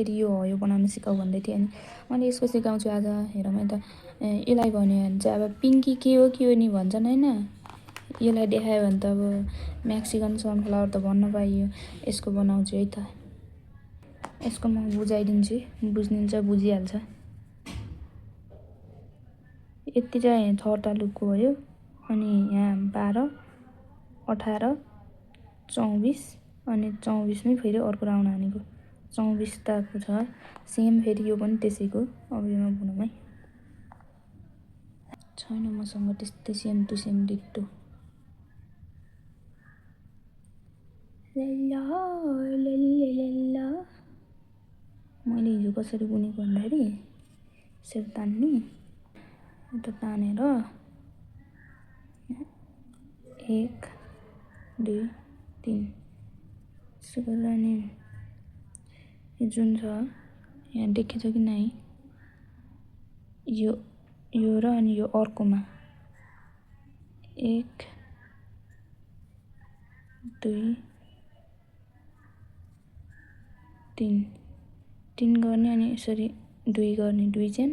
फेरि यो हो यो बनाउनु सिकाऊ भन्दै थियो अनि मैले यसको सिकाउँछु आज। हेर मैले त यसलाई भन्यो भने चाहिँ अब पिङ्की के हो नि भन्छन् होइन। यसलाई देखायो भने त अब मेक्सिकन सनफ्लावर त भन्न पाइयो। यसको बनाउँछु है त। यसको म बुझाइदिन्छु, बुझ्नुहुन्छ बुझिहाल्छ। यति चाहिँ 6 तालुकको भयो अनि यहाँ 12, 18, 24 अनि 24मै फेरि अर्को राउन्ड हानेको 24 ताको छ। सेम फेरि यो पनि त्यसैको। अब योमा बुनौँ है। छैन मसँग त्यस्तै सेम टु सेम डिट्टो। मैले हिजो कसरी बुनेको भन्दाखेरि यसरी तान्ने, यता तानेर 1 2 3 यसो गरेर अनि यो जुन छ यहाँ देखेछ कि नै यो र अनि यो अर्कोमा 1 2 3 गर्ने अनि यसरी 2 गर्ने 2 चेन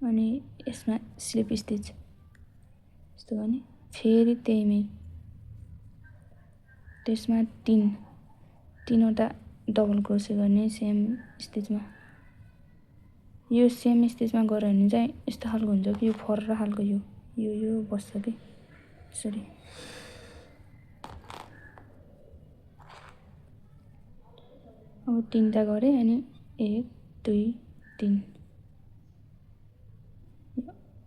अनि यसमा स्लिप स्टिच यस्तो गर्ने फेरि त्यहीमै त्यसमा 3वटा डबल क्रोसे गर्ने सेम स्टिचमा। यो सेम स्टिचमा गऱ्यो भने चाहिँ यस्तो खालको हुन्छ कि यो फर्र खालको यो बस्छ कि यसरी। अब 3टा गरेँ अनि 1 2 3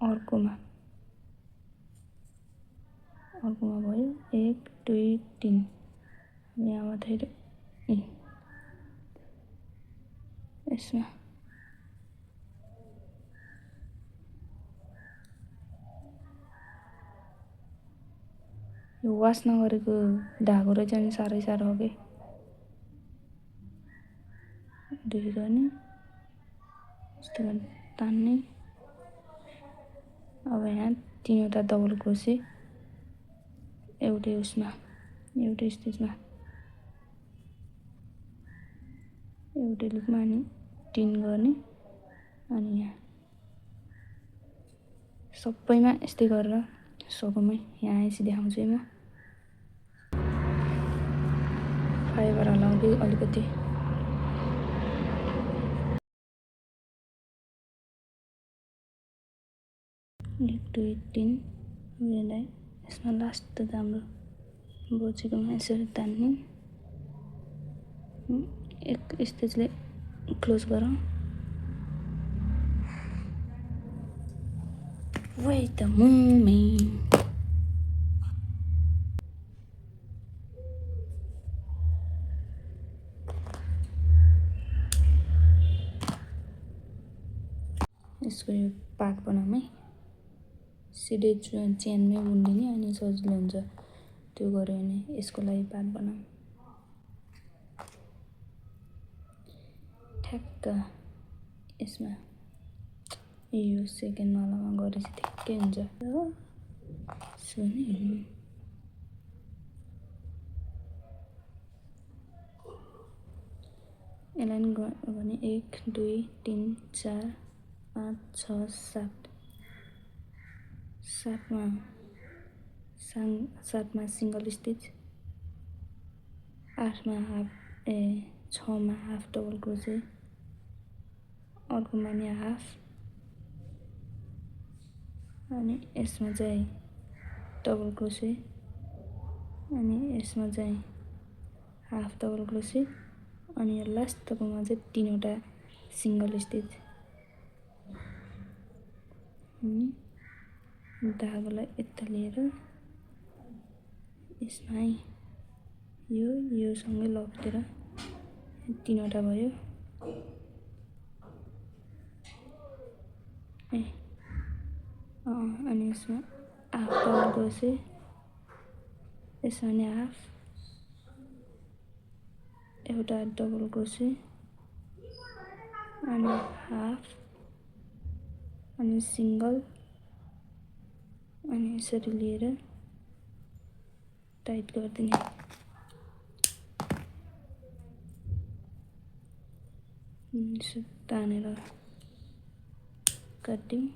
अर्कोमा भयो 1 2 3 यहाँबाट फेरि यसमा यो वास नगरेको धागो रहेछ नि साह्रै साह्रो हो कि 2 गर्ने यस्तो तान्ने। अब यहाँ 3वटा डबल क्रोसे एउटै उसमा एउटै स्टिचमा एउटै लुपमा अनि 3 गर्ने अनि यहाँ सबैमा यस्तै गरेर सबैमै यहाँ आएपछि देखाउँछु है म। फाइबर हलाउँ कि अलिकति 1 2 3 यसलाई यसमा लास्ट त हाम्रो बोचेकोमा यसरी तान्ने। एक स्टिचले क्लोज गरौँ। Wait a moment. यसको यो पार्ट बनाऊँ है। सिधै चेनमै बुनिदिने अनि सजिलो हुन्छ त्यो गऱ्यो भने। यसको लागि पार्ट बनाऊँ ठ्याक्क यसमा यो सेकेन्ड वालामा गरेपछि ठिक्कै हुन्छ। यसलाई नि गर्ने 1 2 3 4 5 6 7 7मा सिङ्गल स्टिच 8मा हाफ 6मा हाफ डबल क्रोसे अर्कोमा नि हाफ अनि यसमा चाहिँ डबल क्रोसे अनि यसमा चाहिँ हाफ डबल क्रोसे अनि यो लास्टकोमा चाहिँ 3वटा सिङ्गल स्टिच। धागोलाई यता लिएर यसमा यो सँगै लपेटेर 3वटा भयो। अनि यसमा हाफ डबल क्रोसे यसमा नि हाफ एउटा डबल क्रोसे अनि हाफ अनि सिङ्गल अनि यसरी लिएर टाइट गरिदिने। यसो तानेर काटिदिउँ।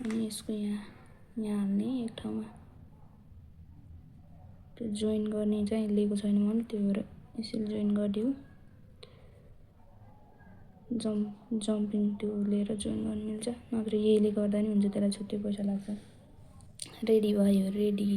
अनि यसको यहाँ हाल्ने एक ठाउँमा त्यो जोइन गर्ने चाहिँ लिएको छैन मैले, त्यो भएर यसरी जोइन गरिदिउँ। जम्पिङ त्यो लिएर जोइन गर्नु मिल्छ, नत्र यहीले गर्दा नि हुन्छ, त्यसलाई छुट्टै पैसा लाग्छ। रेडी भयो, रेडी।